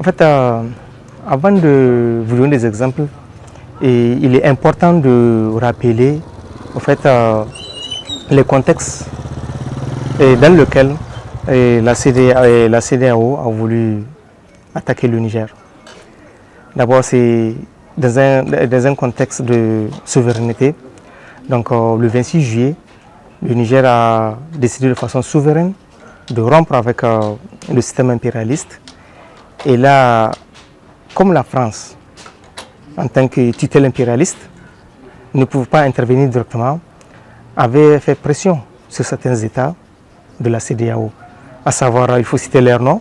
En fait, avant de vous donner des exemples, il est important de rappeler en fait, les contextes dans lesquels la CEDEAO a voulu attaquer le Niger. D'abord, c'est dans un contexte de souveraineté. Donc, le 26 juillet, le Niger a décidé de façon souveraine de rompre avec le système impérialiste. Et là, comme la France, en tant que tutelle impérialiste, ne pouvait pas intervenir directement, avait fait pression sur certains États de la CEDEAO. À savoir, il faut citer leurs noms,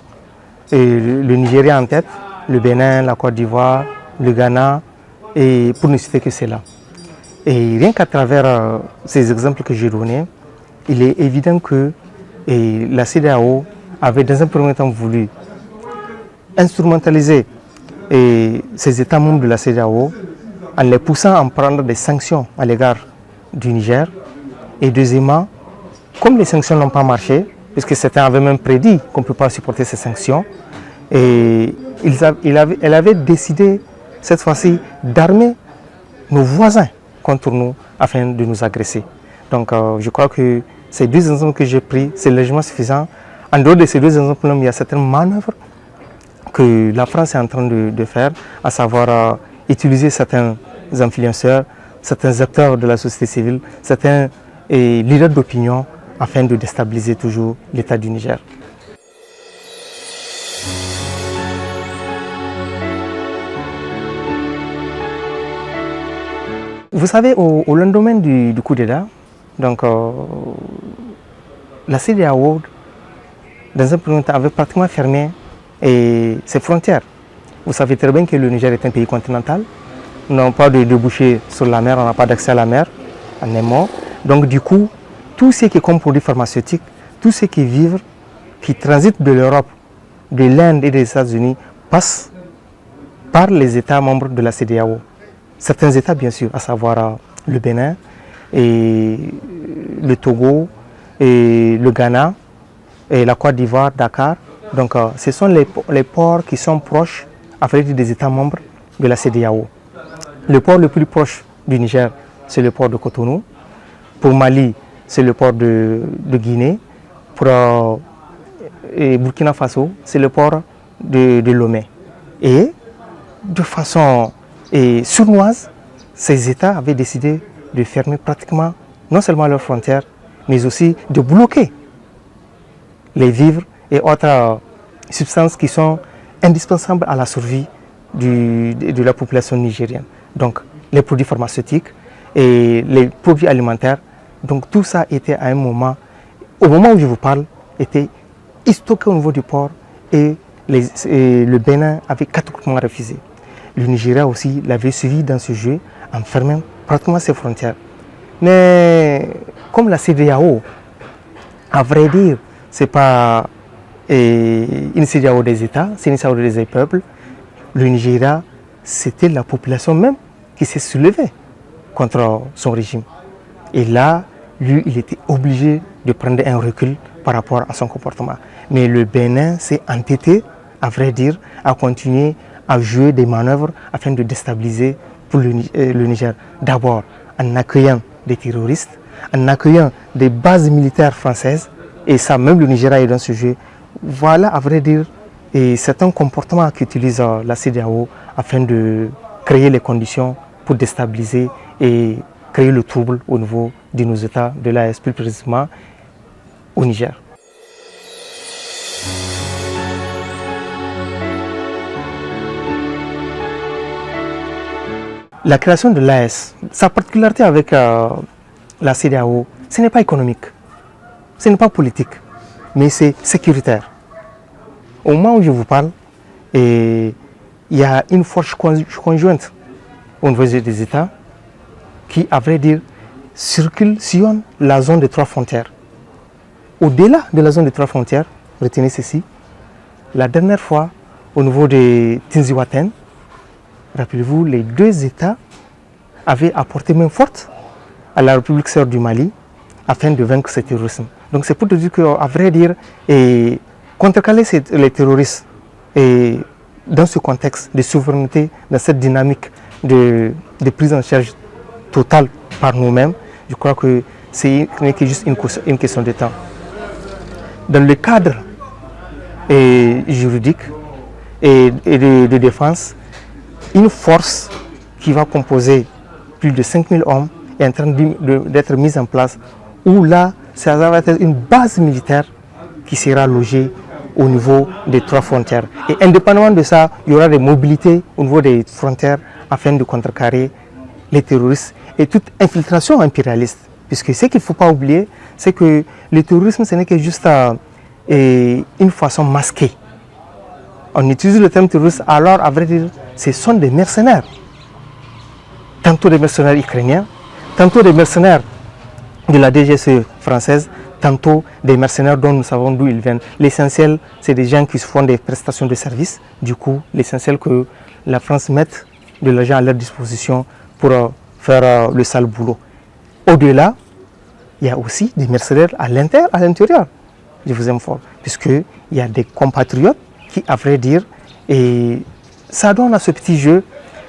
et le Nigeria en tête, le Bénin, la Côte d'Ivoire, le Ghana, et pour ne citer que cela. Et rien qu'à travers ces exemples que j'ai donnés, il est évident que la CEDEAO avait dans un premier temps voulu instrumentaliser ces États membres de la CEDEAO en les poussant à prendre des sanctions à l'égard du Niger. Et deuxièmement, comme les sanctions n'ont pas marché, puisque certains avaient même prédit qu'on ne peut pas supporter ces sanctions, et elle avait décidé cette fois-ci d'armer nos voisins contre nous afin de nous agresser. Donc je crois que ces deux exemples que j'ai pris, c'est légèrement suffisant. En dehors de ces deux exemples, il y a certaines manœuvres que la France est en train de faire, à savoir utiliser certains influenceurs, certains acteurs de la société civile, certains leaders d'opinion afin de déstabiliser toujours l'État du Niger. Vous savez, au lendemain du coup d'État, donc la CEDEAO, dans un premier temps, avait pratiquement fermé ses frontières. Vous savez très bien que le Niger est un pays continental. Nous n'avons pas de débouchés sur la mer, on n'a pas d'accès à la mer, on est mort. Donc du coup, tout ce qui est comme produits pharmaceutiques, tout ce qui est vivres, qui transitent de l'Europe, de l'Inde et des États-Unis, passe par les États membres de la CEDEAO. Certains États, bien sûr, à savoir le Bénin, et le Togo, et le Ghana, et la Côte d'Ivoire, Dakar. Donc, ce sont les ports qui sont proches, des États membres de la CEDEAO. Le port le plus proche du Niger, c'est le port de Cotonou. Pour Mali, c'est le port de Guinée. Pour Burkina Faso, c'est le port de Lomé. Et de façon sournoise, ces États avaient décidé de fermer pratiquement non seulement leurs frontières, mais aussi de bloquer les vivres et autres substances qui sont indispensables à la survie de la population nigérienne. Donc les produits pharmaceutiques et les produits alimentaires. Donc tout ça était à un moment, au moment où je vous parle, était stocké au niveau du port et le Bénin avait catégoriquement refusé. Le Nigeria aussi l'avait suivi dans ce jeu en fermant pratiquement ses frontières. Mais comme la CEDEAO, à vrai dire, ce n'est pas une CEDEAO des États, c'est une CEDEAO des peuples. Le Nigeria, c'était la population même qui s'est soulevée contre son régime. Et là, lui, il était obligé de prendre un recul par rapport à son comportement. Mais le Bénin s'est entêté, à vrai dire, à continuer à jouer des manœuvres afin de déstabiliser pour le Niger. D'abord, en accueillant des terroristes, en accueillant des bases militaires françaises, et ça, même le Nigeria est dans ce jeu. Voilà, à vrai dire, c'est un comportement qu'utilise la CEDEAO afin de créer les conditions pour déstabiliser et créer le trouble au niveau de nos États de l'AES, plus précisément au Niger. La création de l'AES, sa particularité avec la CEDEAO, ce n'est pas économique, ce n'est pas politique, mais c'est sécuritaire. Au moment où je vous parle, il y a une force conjointe au niveau des États qui, à vrai dire, sillonne la zone des 3 frontières. Au-delà de la zone des 3 frontières, retenez ceci, la dernière fois, au niveau de Tinziwaten, rappelez-vous, les 2 États avaient apporté main forte à la République sœur du Mali afin de vaincre ce terrorisme. Donc c'est pour te dire qu'à vrai dire, contrecarrer les terroristes et dans ce contexte de souveraineté, dans cette dynamique de prise en charge totale par nous-mêmes, je crois que ce n'est que juste une question de temps. Dans le cadre juridique et de défense, une force qui va composer plus de 5000 hommes est en train d'être mise en place, où là, ça va être une base militaire qui sera logée au niveau des 3 frontières. Et indépendamment de ça, il y aura des mobilités au niveau des frontières afin de contrecarrer les terroristes et toute infiltration impérialiste. Puisque ce qu'il ne faut pas oublier, c'est que le terrorisme, ce n'est que juste une façon masquée. On utilise le terme terroriste, alors à vrai dire, ce sont des mercenaires. Tantôt des mercenaires ukrainiens, tantôt des mercenaires de la DGSE française, tantôt des mercenaires dont nous savons d'où ils viennent. L'essentiel, c'est des gens qui se font des prestations de services. Du coup, l'essentiel que la France mette de l'argent à leur disposition pour faire le sale boulot. Au-delà, il y a aussi des mercenaires à l'intérieur. Je vous informe, puisqu'il y a des compatriotes qui, à vrai dire, et ça donne à ce petit jeu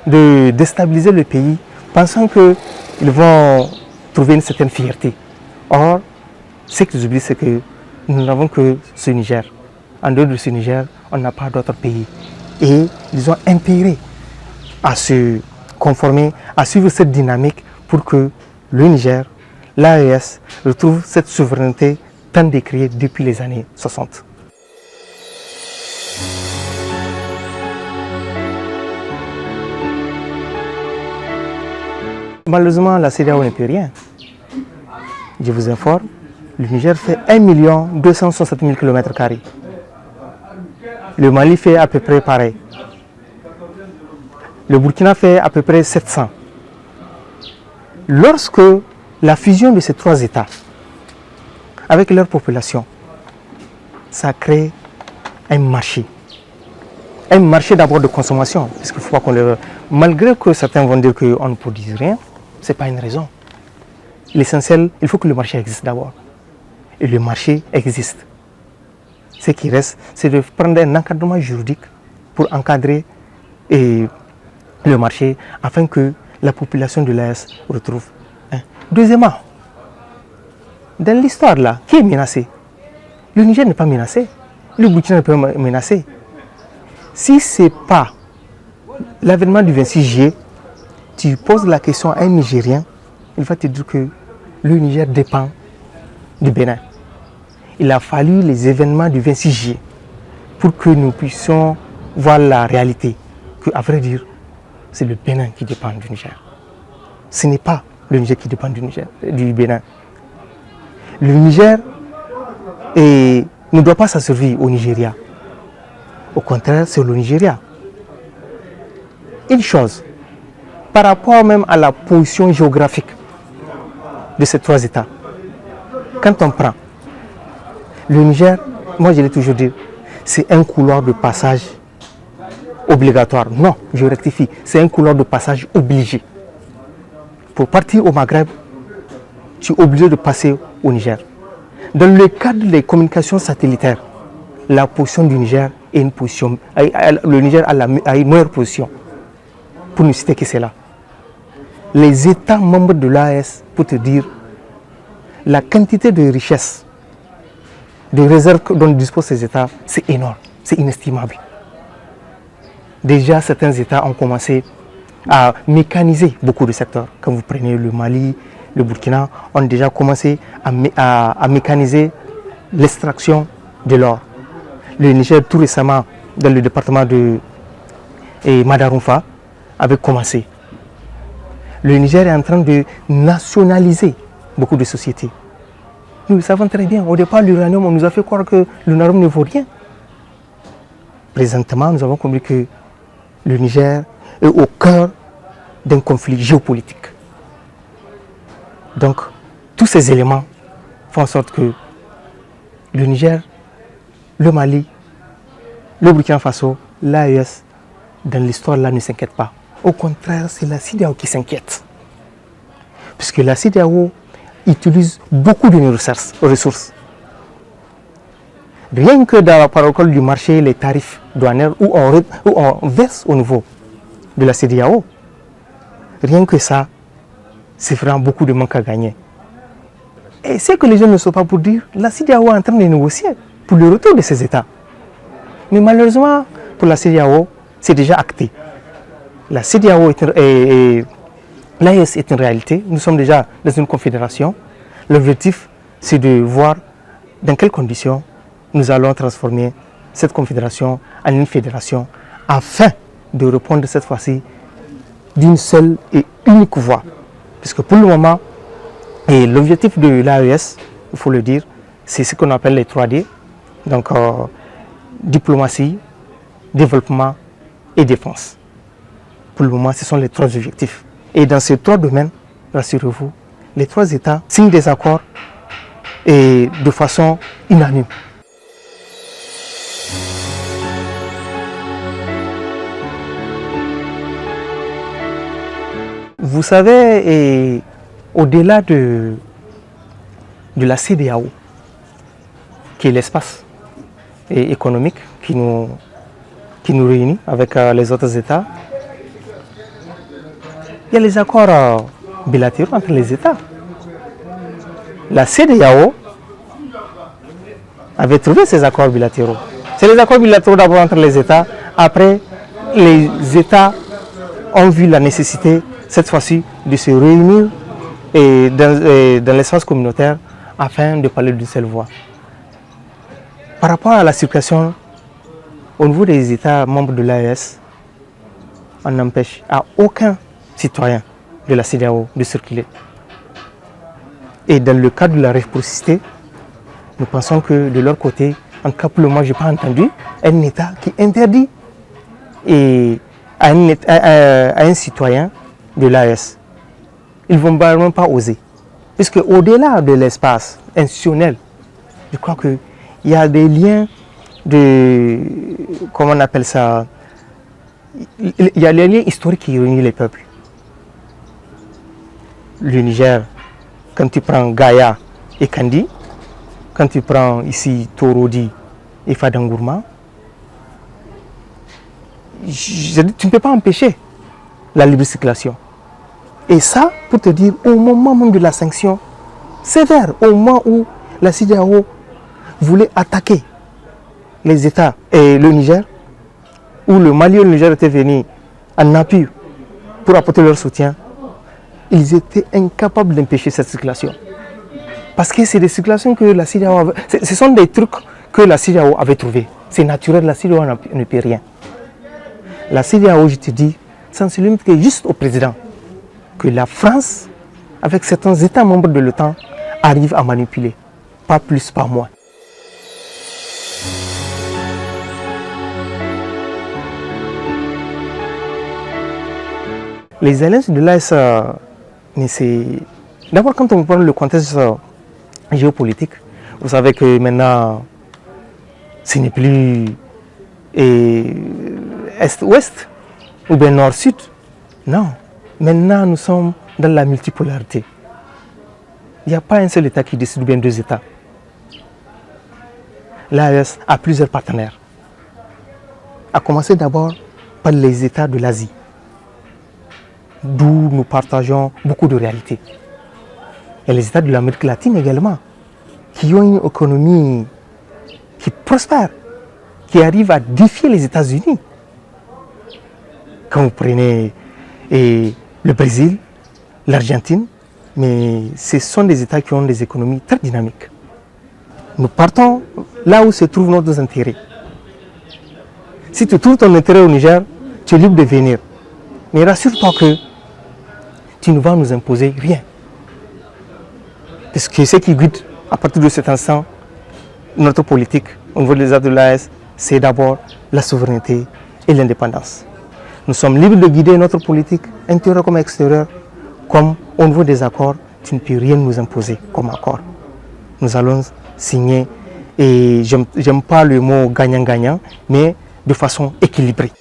de déstabiliser le pays, pensant qu'ils vont trouver une certaine fierté. Or, ce qu'ils oublient, c'est que nous n'avons que ce Niger. En dehors de ce Niger, on n'a pas d'autres pays. Et ils ont intérêt à se conformer, à suivre cette dynamique pour que le Niger, l'AES, retrouve cette souveraineté tant décriée depuis les années 60. Malheureusement, la CEDEAO ne peut rien. Je vous informe, le Niger fait 1 267 000 km². Le Mali fait à peu près pareil. Le Burkina fait à peu près 700. Lorsque la fusion de ces 3 États, avec leur population, ça crée un marché. Un marché d'abord de consommation, parce qu'il ne faut pas qu'on le... Malgré que certains vont dire qu'on ne produit rien, ce n'est pas une raison. L'essentiel, il faut que le marché existe d'abord. Et le marché existe. Ce qui reste, c'est de prendre un encadrement juridique pour encadrer le marché afin que la population de l'AES retrouve. Deuxièmement, dans l'histoire là, qui est menacé? Le Niger n'est pas menacé. Le Burkina n'est pas menacé. Si ce n'est pas l'avènement du 26 juillet, tu poses la question à un Nigérien, il va te dire que le Niger dépend du Bénin. Il a fallu les événements du 26 juillet pour que nous puissions voir la réalité. Que, à vrai dire, c'est le Bénin qui dépend du Niger. Ce n'est pas le Niger qui dépend du Bénin. Le Niger ne doit pas s'asservir au Nigeria. Au contraire, c'est le Nigeria. Une chose, par rapport même à la position géographique de ces 3 États, quand on prend le Niger, moi je l'ai toujours dit, c'est un couloir de passage obligatoire. Non, je rectifie, c'est un couloir de passage obligé. Pour partir au Maghreb, tu es obligé de passer au Niger. Dans le cadre des communications satellitaires, la position du Niger est une position, le Niger a une meilleure position, pour ne citer que cela. Les États membres de l'AES, pour te dire, la quantité de richesses, de réserves dont disposent ces États, c'est énorme, c'est inestimable. Déjà, certains États ont commencé à mécaniser beaucoup de secteurs. Quand vous prenez le Mali, le Burkina, ont déjà commencé à mécaniser l'extraction de l'or. Le Niger, tout récemment, dans le département de Madarumfa, avait commencé. Le Niger est en train de nationaliser beaucoup de sociétés. Nous le savons très bien. Au départ, l'uranium, on nous a fait croire que l'uranium ne vaut rien. Présentement, nous avons compris que le Niger est au cœur d'un conflit géopolitique. Donc, tous ces éléments font en sorte que le Niger, le Mali, le Burkina Faso, l'AES, dans l'histoire là, ne s'inquiètent pas. Au contraire, c'est la CEDEAO qui s'inquiète. Puisque la CEDEAO utilise beaucoup de nos ressources. Rien que dans la parole du marché, les tarifs douaniers où on verse au niveau de la CEDEAO, rien que ça, c'est vraiment beaucoup de manque à gagner. Et c'est que les gens ne sont pas pour dire, la CEDEAO est en train de négocier pour le retour de ces États. Mais malheureusement, pour la CEDEAO, c'est déjà acté. La CEDEAO l'AES est une réalité. Nous sommes déjà dans une confédération. L'objectif, c'est de voir dans quelles conditions nous allons transformer cette confédération en une fédération afin de répondre cette fois-ci d'une seule et unique voix. Puisque pour le moment, l'objectif de l'AES, il faut le dire, c'est ce qu'on appelle les 3D. Donc, diplomatie, développement et défense. Pour le moment, ce sont les 3 objectifs. Et dans ces 3 domaines, rassurez-vous, les 3 États signent des accords et de façon unanime. Vous savez, au-delà de la CEDEAO, qui est l'espace économique qui nous réunit avec les autres États, il y a les accords bilatéraux entre les États. La CEDEAO avait trouvé ces accords bilatéraux. C'est les accords bilatéraux d'abord entre les États. Après, les États ont vu la nécessité, cette fois-ci, de se réunir dans l'espace communautaire afin de parler d'une seule voix. Par rapport à la circulation, au niveau des États membres de l'AES, on n'empêche à aucun citoyen de la CEDEAO de circuler. Et dans le cadre de la réciprocité, nous pensons que de leur côté, en tout cas pour le moment, je n'ai pas entendu un État qui interdit à un citoyen de l'AES. Ils ne vont même pas oser. Puisque au-delà de l'espace institutionnel, je crois qu'il y a des liens comment on appelle ça, il y a les liens historiques qui réunissent les peuples. Le Niger, quand tu prends Gaïa et Kandi, quand tu prends ici Torodi et Fadangourma, tu ne peux pas empêcher la libre circulation. Et ça, pour te dire, au moment même de la sanction sévère, au moment où la CEDEAO voulait attaquer les États et le Niger, où le Mali et le Niger étaient venus en appui pour apporter leur soutien, ils étaient incapables d'empêcher cette circulation. Parce que c'est des circulations que la CEDEAO avait, ce sont des trucs que la CEDEAO avait trouvés. C'est naturel, la CEDEAO ne peut rien. La CEDEAO, je te dis, ça ne se limite que juste au président. Que la France, avec certains États membres de l'OTAN, arrive à manipuler. Pas plus, pas moins. Les alliances de l'AES, d'abord quand on prend le contexte géopolitique, vous savez que maintenant, ce n'est plus Est-Ouest ou bien Nord-Sud. Non, maintenant nous sommes dans la multipolarité. Il n'y a pas un seul État qui décide ou bien 2 États. L'AES a plusieurs partenaires. À commencer d'abord par les États de l'Asie, d'où nous partageons beaucoup de réalités. Et les États de l'Amérique latine également, qui ont une économie qui prospère, qui arrive à défier les États-Unis. Quand vous prenez le Brésil, l'Argentine, mais ce sont des États qui ont des économies très dynamiques. Nous partons là où se trouvent nos intérêts. Si tu trouves ton intérêt au Niger, tu es libre de venir. Mais rassure-toi que tu ne vas nous imposer rien. Parce que ce qui guide à partir de cet instant notre politique au niveau des États de l'AES, c'est d'abord la souveraineté et l'indépendance. Nous sommes libres de guider notre politique, intérieure comme extérieure, comme au niveau des accords, tu ne peux rien nous imposer comme accord. Nous allons signer, et j'aime pas le mot gagnant-gagnant, mais de façon équilibrée.